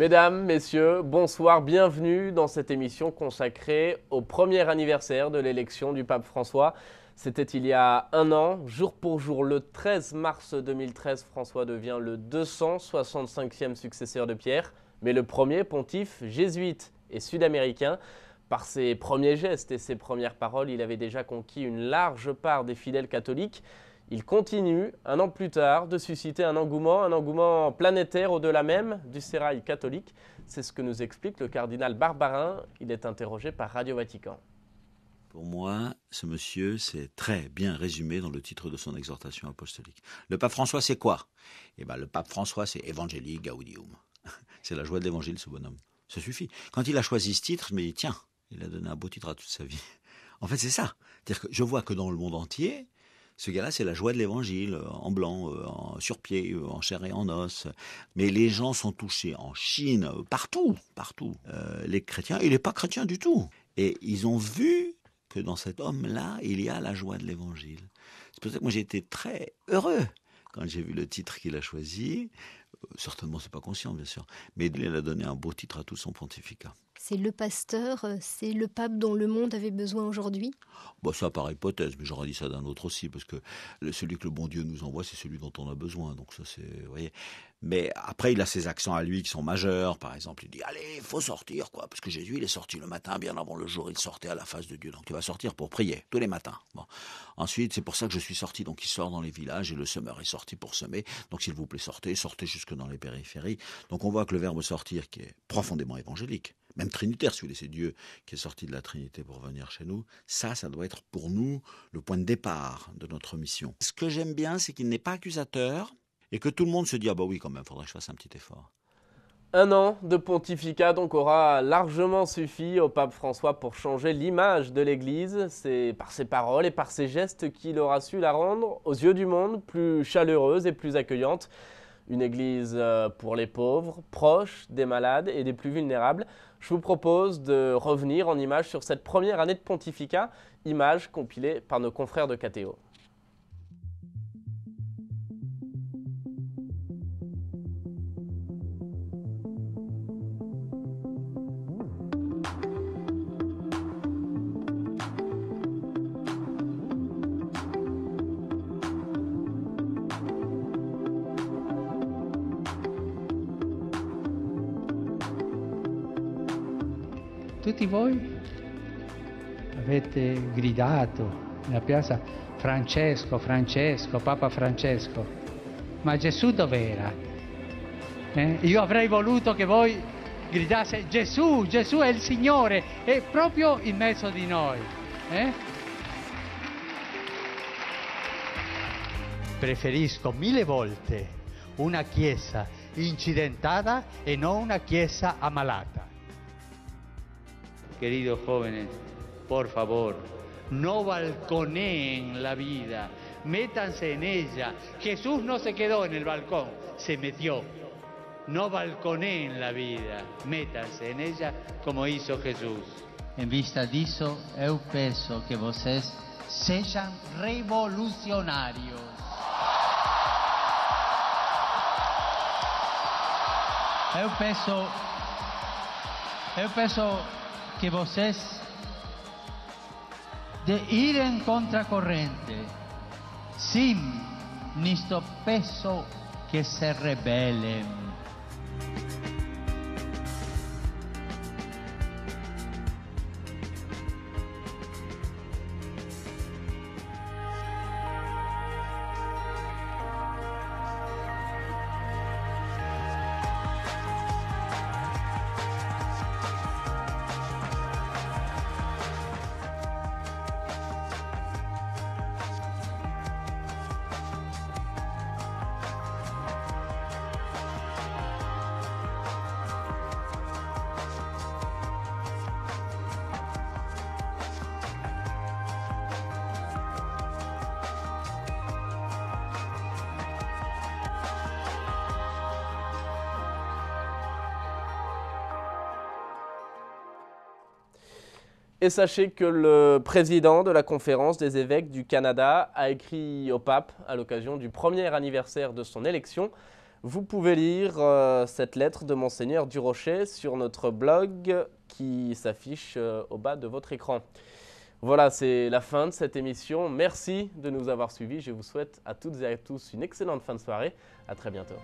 Mesdames, messieurs, bonsoir, bienvenue dans cette émission consacrée au premier anniversaire de l'élection du pape François. C'était il y a un an, jour pour jour, le 13 mars 2013, François devient le 265e successeur de Pierre, mais le premier pontife jésuite et sud-américain. Par ses premiers gestes et ses premières paroles, il avait déjà conquis une large part des fidèles catholiques. Il continue, un an plus tard, de susciter un engouement planétaire au-delà même du sérail catholique. C'est ce que nous explique le cardinal Barbarin. Il est interrogé par Radio Vatican. Pour moi, ce monsieur, c'est très bien résumé dans le titre de son exhortation apostolique. Le pape François, c'est quoi? Le pape François, c'est Evangelii Gaudium. C'est la joie de l'évangile, ce bonhomme. Ça suffit. Quand il a choisi ce titre, je me dis, tiens, il a donné un beau titre à toute sa vie. En fait, c'est ça. C'est-à-dire que je vois que dans le monde entier, ce gars-là, c'est la joie de l'évangile, en blanc, sur pied, en chair et en os. Mais les gens sont touchés en Chine, partout. Les chrétiens, il n'est pas chrétien du tout. Et ils ont vu que dans cet homme-là, il y a la joie de l'évangile. C'est pour ça que moi, j'ai été très heureux quand j'ai vu le titre qu'il a choisi. Certainement, c'est pas conscient, bien sûr. Mais il a donné un beau titre à tout son pontificat. C'est le pasteur, c'est le pape dont le monde avait besoin aujourd'hui? Ça par hypothèse, mais j'aurais dit ça d'un autre aussi, parce que celui que le bon Dieu nous envoie, c'est celui dont on a besoin. Donc ça, c'est, vous voyez. Mais après, il a ses accents à lui qui sont majeurs. Par exemple, il dit, allez, il faut sortir, quoi. Parce que Jésus, il est sorti le matin, bien avant le jour, il sortait à la face de Dieu. Donc il va sortir pour prier, tous les matins. Bon. Ensuite, c'est pour ça que je suis sorti. Donc il sort dans les villages et le semeur est sorti pour semer. Donc s'il vous plaît, sortez jusque dans les périphéries. Donc on voit que le verbe sortir, qui est profondément évangélique, même trinitaire, si vous voulez, c'est Dieu qui est sorti de la Trinité pour venir chez nous. Ça doit être pour nous le point de départ de notre mission. Ce que j'aime bien, c'est qu'il n'est pas accusateur et que tout le monde se dit « Ah bah oui, quand même, il faudrait que je fasse un petit effort ». Un an de pontificat donc aura largement suffi au pape François pour changer l'image de l'Église. C'est par ses paroles et par ses gestes qu'il aura su la rendre, aux yeux du monde, plus chaleureuse et plus accueillante. Une église pour les pauvres, proche des malades et des plus vulnérables. Je vous propose de revenir en images sur cette première année de pontificat, images compilées par nos confrères de KTO. Tutti voi avete gridato nella piazza Francesco, Francesco, Papa Francesco, ma Gesù dov'era? Io avrei voluto che voi gridasse Gesù, Gesù è il Signore, è proprio in mezzo di noi. Preferisco 1000 volte una chiesa incidentata e non una chiesa ammalata. Queridos jóvenes, por favor, no balconeen la vida, métanse en ella. Jesús no se quedó en el balcón, se metió. No balconeen la vida, métanse en ella como hizo Jesús. In vista disso, eu penso che vocês sejam revolucionários. Eu penso que vocês de ir en contracorrente, sim, nisto penso que se rebelen. Et sachez que le président de la conférence des évêques du Canada a écrit au pape à l'occasion du premier anniversaire de son élection. Vous pouvez lire cette lettre de Monseigneur Durocher sur notre blog qui s'affiche au bas de votre écran. Voilà, c'est la fin de cette émission. Merci de nous avoir suivis. Je vous souhaite à toutes et à tous une excellente fin de soirée. À très bientôt.